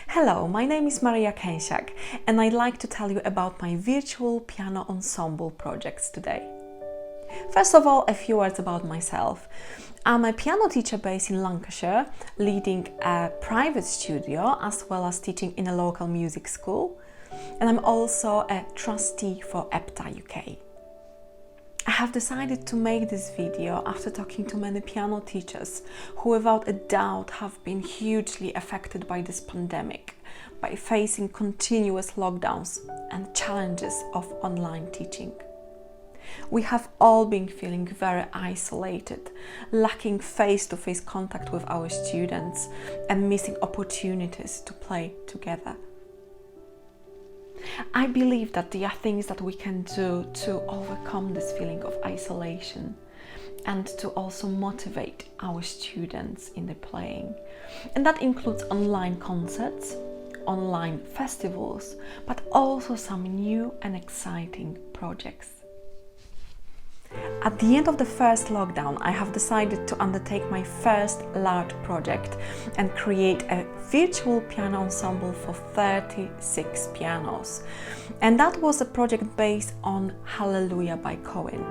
Hello, my name is Maria Kesiak and I'd like to tell you about my Virtual Piano Ensemble projects today. First of all, a few words about myself. I'm a piano teacher based in Lancashire, leading a private studio as well as teaching in a local music school. And I'm also a trustee for EPTA UK. I have decided to make this video after talking to many piano teachers who without a doubt have been hugely affected by this pandemic, by facing continuous lockdowns and challenges of online teaching. We have all been feeling very isolated, lacking face-to-face contact with our students and missing opportunities to play together. I believe that there are things that we can do to overcome this feeling of isolation and to also motivate our students in their playing. And that includes online concerts, online festivals, but also some new and exciting projects. At the end of the first lockdown, I have decided to undertake my first large project and create a virtual piano ensemble for 36 pianos. And that was a project based on Hallelujah by Cohen.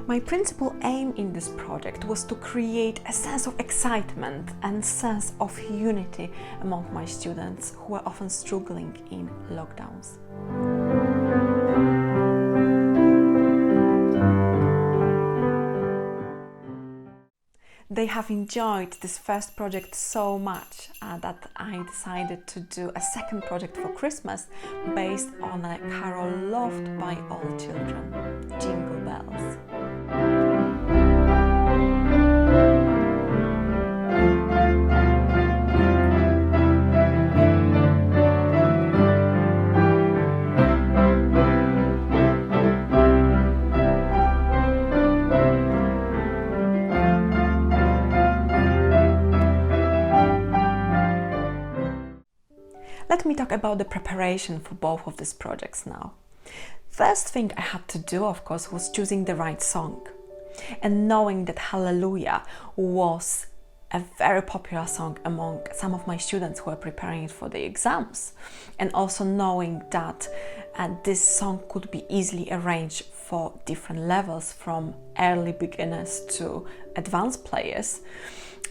My principal aim in this project was to create a sense of excitement and sense of unity among my students who are often struggling in lockdowns. They have enjoyed this first project so much that I decided to do a second project for Christmas based on a carol loved by all children, Jingle Bells. Let me talk about the preparation for both of these projects now. First thing I had to do, of course, was choosing the right song. And knowing that Hallelujah was a very popular song among some of my students who are preparing it for the exams. And also knowing that this song could be easily arranged for different levels, from early beginners to advanced players,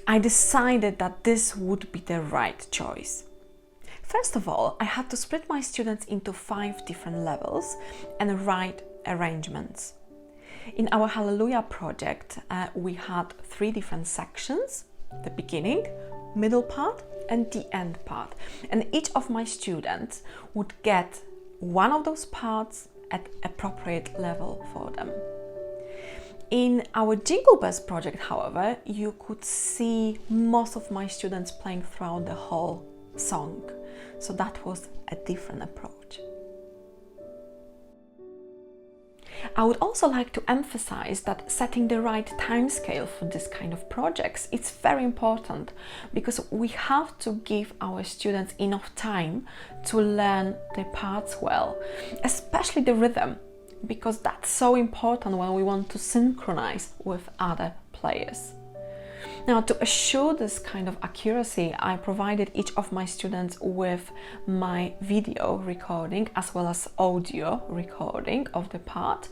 I decided that this would be the right choice. First of all, I had to split my students into 5 different levels and write arrangements. In our Hallelujah project, we had 3 different sections: the beginning, middle part and the end part. And each of my students would get one of those parts at appropriate level for them. In our Jingle Bells project, however, you could see most of my students playing throughout the whole song. So that was a different approach. I would also like to emphasize that setting the right timescale for this kind of projects is very important, because we have to give our students enough time to learn their parts well, especially the rhythm, because that's so important when we want to synchronize with other players. Now, to assure this kind of accuracy, I provided each of my students with my video recording as well as audio recording of the part,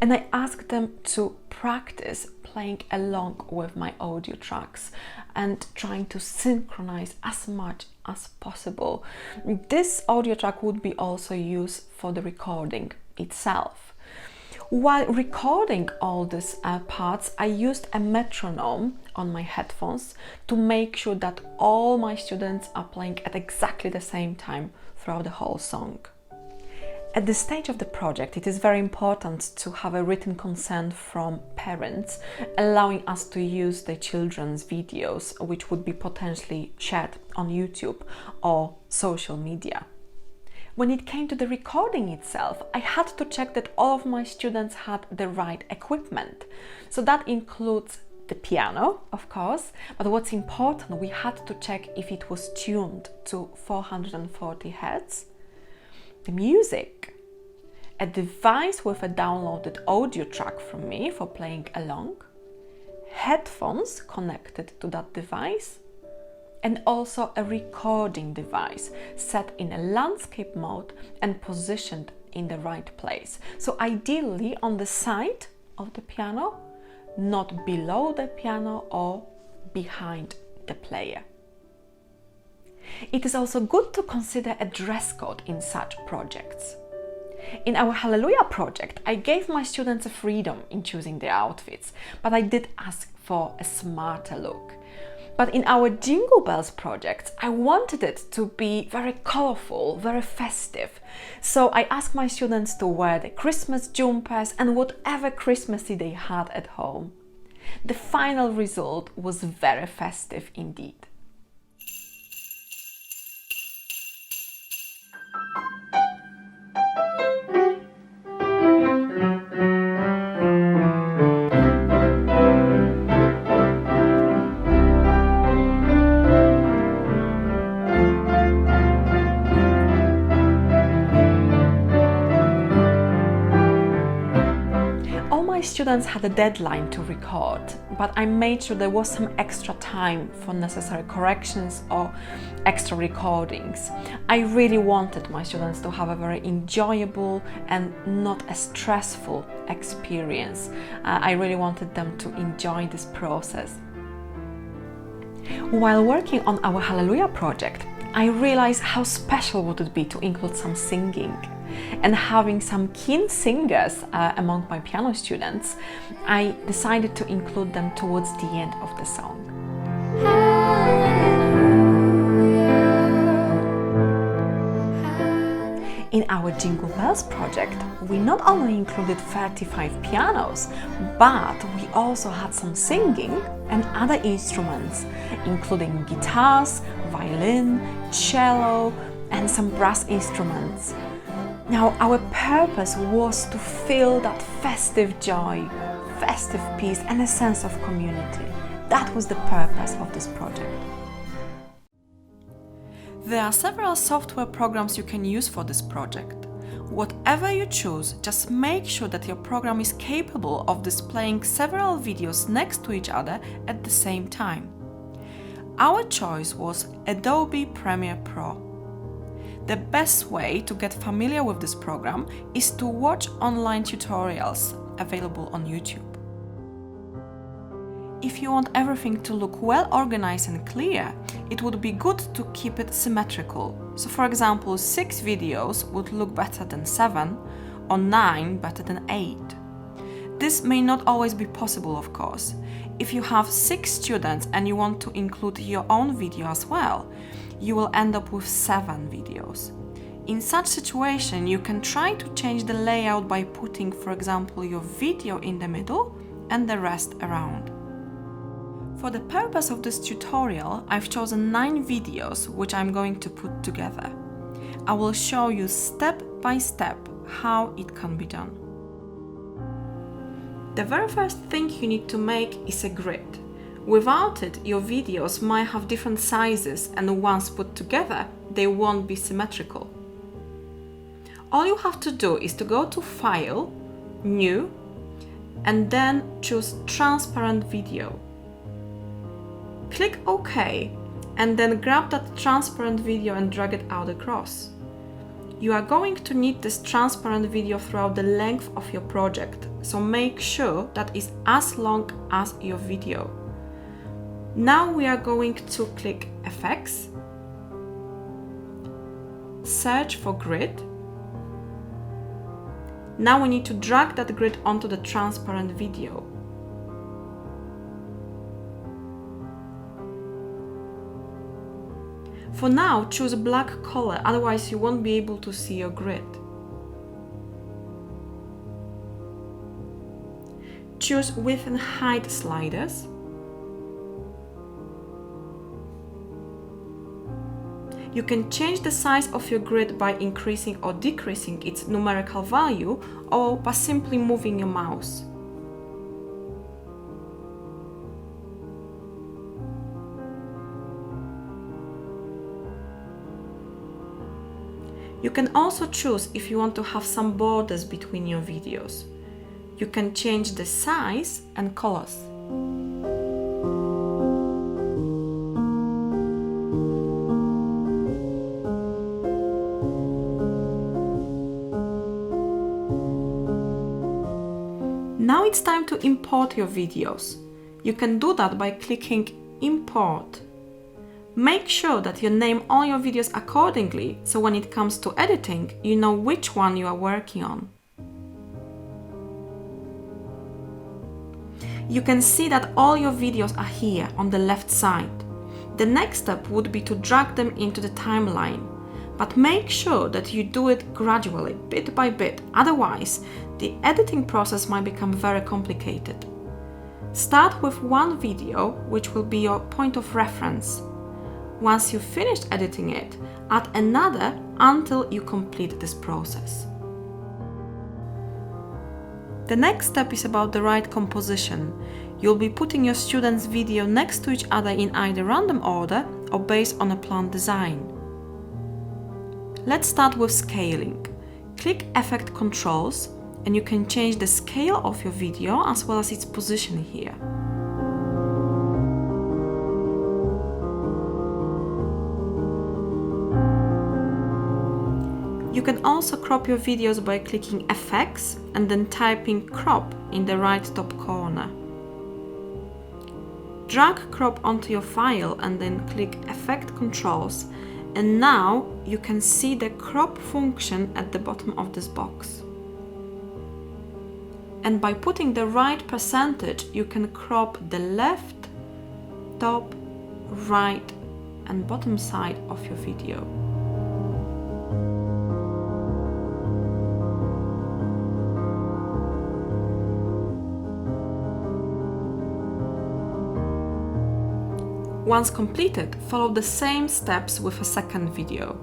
and I asked them to practice playing along with my audio tracks and trying to synchronize as much as possible. This audio track would be also used for the recording itself. While recording all these parts, I used a metronome on my headphones to make sure that all my students are playing at exactly the same time throughout the whole song. At this stage of the project, it is very important to have a written consent from parents, allowing us to use the children's videos, which would be potentially shared on YouTube or social media. When it came to the recording itself, I had to check that all of my students had the right equipment. So that includes the piano, of course, but what's important, we had to check if it was tuned to 440 Hz, the music, a device with a downloaded audio track from me for playing along, headphones connected to that device, and also a recording device set in a landscape mode and positioned in the right place. So ideally on the side of the piano, not below the piano or behind the player. It is also good to consider a dress code in such projects. In our Hallelujah project, I gave my students a freedom in choosing their outfits, but I did ask for a smarter look. But in our Jingle Bells project, I wanted it to be very colorful, very festive. So I asked my students to wear the Christmas jumpers and whatever Christmassy they had at home. The final result was very festive indeed. Students had a deadline to record, but I made sure there was some extra time for necessary corrections or extra recordings. I really wanted my students to have a very enjoyable and not a stressful experience. I really wanted them to enjoy this process. While working on our Hallelujah project, I realized how special would it be to include some singing. And having some keen singers among my piano students, I decided to include them towards the end of the song. In our Jingle Bells project, we not only included 35 pianos, but we also had some singing and other instruments, including guitars, violin, cello, and some brass instruments. Now, our purpose was to feel that festive joy, festive peace, and a sense of community. That was the purpose of this project. There are several software programs you can use for this project. Whatever you choose, just make sure that your program is capable of displaying several videos next to each other at the same time. Our choice was Adobe Premiere Pro. The best way to get familiar with this program is to watch online tutorials available on YouTube. If you want everything to look well organized and clear, it would be good to keep it symmetrical. So for example, 6 videos would look better than 7, or 9 better than 8. This may not always be possible, of course. If you have 6 students and you want to include your own video as well, you will end up with 7 videos. In such situation, you can try to change the layout by putting, for example, your video in the middle and the rest around. For the purpose of this tutorial, I've chosen 9 videos which I'm going to put together. I will show you step by step how it can be done. The very first thing you need to make is a grid. Without it, your videos might have different sizes and once put together, they won't be symmetrical. All you have to do is to go to File, New, and then choose Transparent Video. Click OK, and then grab that transparent video and drag it out across. You are going to need this transparent video throughout the length of your project, so make sure that it's as long as your video. Now we are going to click Effects, search for grid. Now we need to drag that grid onto the transparent video. For now, choose a black color, otherwise you won't be able to see your grid. Choose width and height sliders. You can change the size of your grid by increasing or decreasing its numerical value, or by simply moving your mouse. You can also choose if you want to have some borders between your videos. You can change the size and colors. Now it's time to import your videos. You can do that by clicking Import. Make sure that you name all your videos accordingly, so when it comes to editing, you know which one you are working on. You can see that all your videos are here on the left side. The next step would be to drag them into the timeline, but make sure that you do it gradually, bit by bit, otherwise the editing process might become very complicated. Start with one video, which will be your point of reference. Once you've finished editing it, add another until you complete this process. The next step is about the right composition. You'll be putting your students' video next to each other in either random order or based on a planned design. Let's start with scaling. Click Effect Controls and you can change the scale of your video as well as its position here. You can also crop your videos by clicking Effects and then typing Crop in the right top corner. Drag crop onto your file and then click Effect Controls, and now you can see the crop function at the bottom of this box. And by putting the right percentage, you can crop the left, top, right and bottom side of your video. Once completed, follow the same steps with a second video.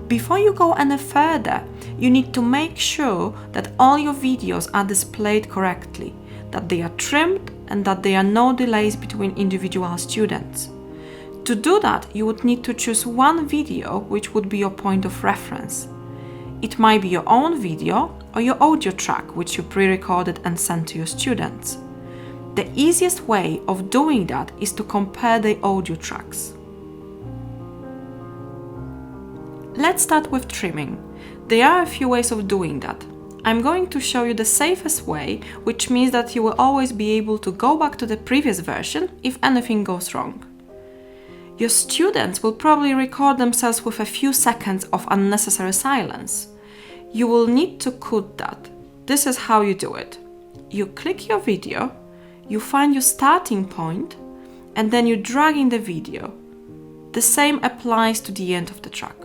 Before you go any further, you need to make sure that all your videos are displayed correctly, that they are trimmed and that there are no delays between individual students. To do that, you would need to choose one video which would be your point of reference. It might be your own video or your audio track which you pre-recorded and sent to your students. The easiest way of doing that is to compare the audio tracks. Let's start with trimming. There are a few ways of doing that. I'm going to show you the safest way, which means that you will always be able to go back to the previous version if anything goes wrong. Your students will probably record themselves with a few seconds of unnecessary silence. You will need to cut that. This is how you do it. You click your video, you find your starting point, and then you drag in the video. The same applies to the end of the track.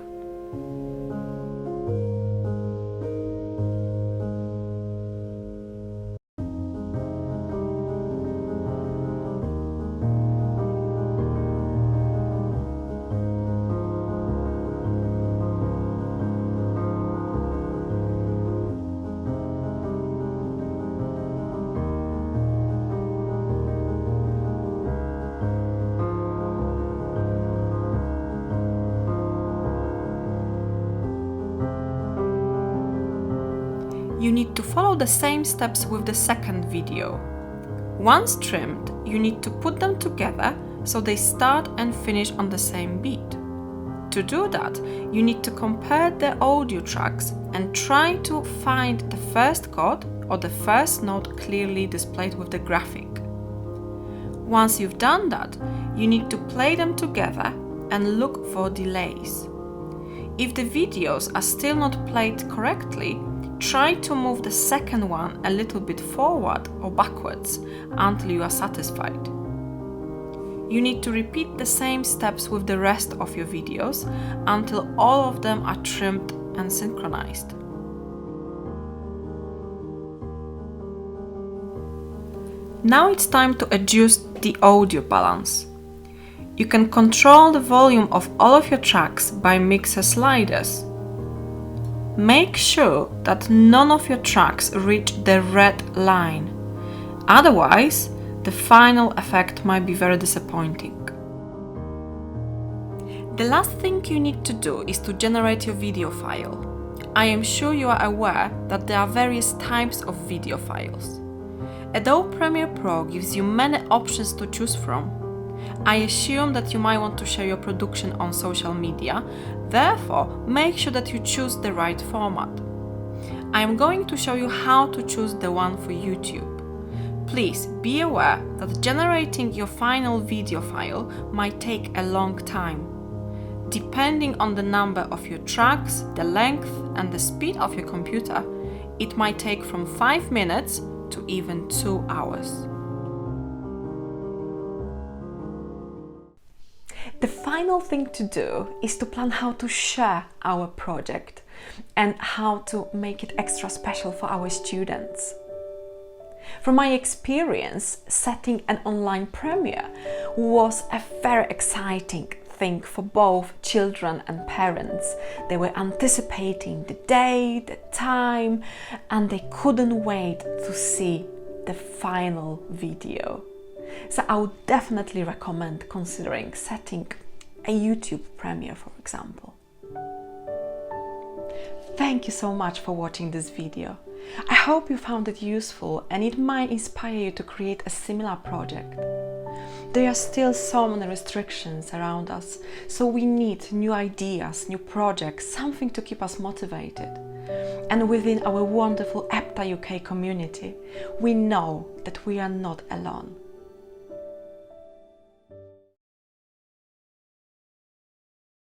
You need to follow the same steps with the second video. Once trimmed, you need to put them together so they start and finish on the same beat. To do that, you need to compare the audio tracks and try to find the first chord or the first note clearly displayed with the graphic. Once you've done that, you need to play them together and look for delays. If the videos are still not played correctly, try to move the second one a little bit forward or backwards until you are satisfied. You need to repeat the same steps with the rest of your videos until all of them are trimmed and synchronized. Now it's time to adjust the audio balance. You can control the volume of all of your tracks by mixer sliders. Make sure that none of your tracks reach the red line. Otherwise, the final effect might be very disappointing. The last thing you need to do is to generate your video file. I am sure you are aware that there are various types of video files. Adobe Premiere Pro gives you many options to choose from. I assume that you might want to share your production on social media, therefore make sure that you choose the right format. I am going to show you how to choose the one for YouTube. Please be aware that generating your final video file might take a long time. Depending on the number of your tracks, the length and the speed of your computer, it might take from 5 minutes to even 2 hours. The final thing to do is to plan how to share our project and how to make it extra special for our students. From my experience, setting an online premiere was a very exciting thing for both children and parents. They were anticipating the day, the time, and they couldn't wait to see the final video. So I would definitely recommend considering setting a YouTube premiere, for example. Thank you so much for watching this video. I hope you found it useful and it might inspire you to create a similar project. There are still so many restrictions around us, so we need new ideas, new projects, something to keep us motivated. And within our wonderful EPTA UK community, we know that we are not alone.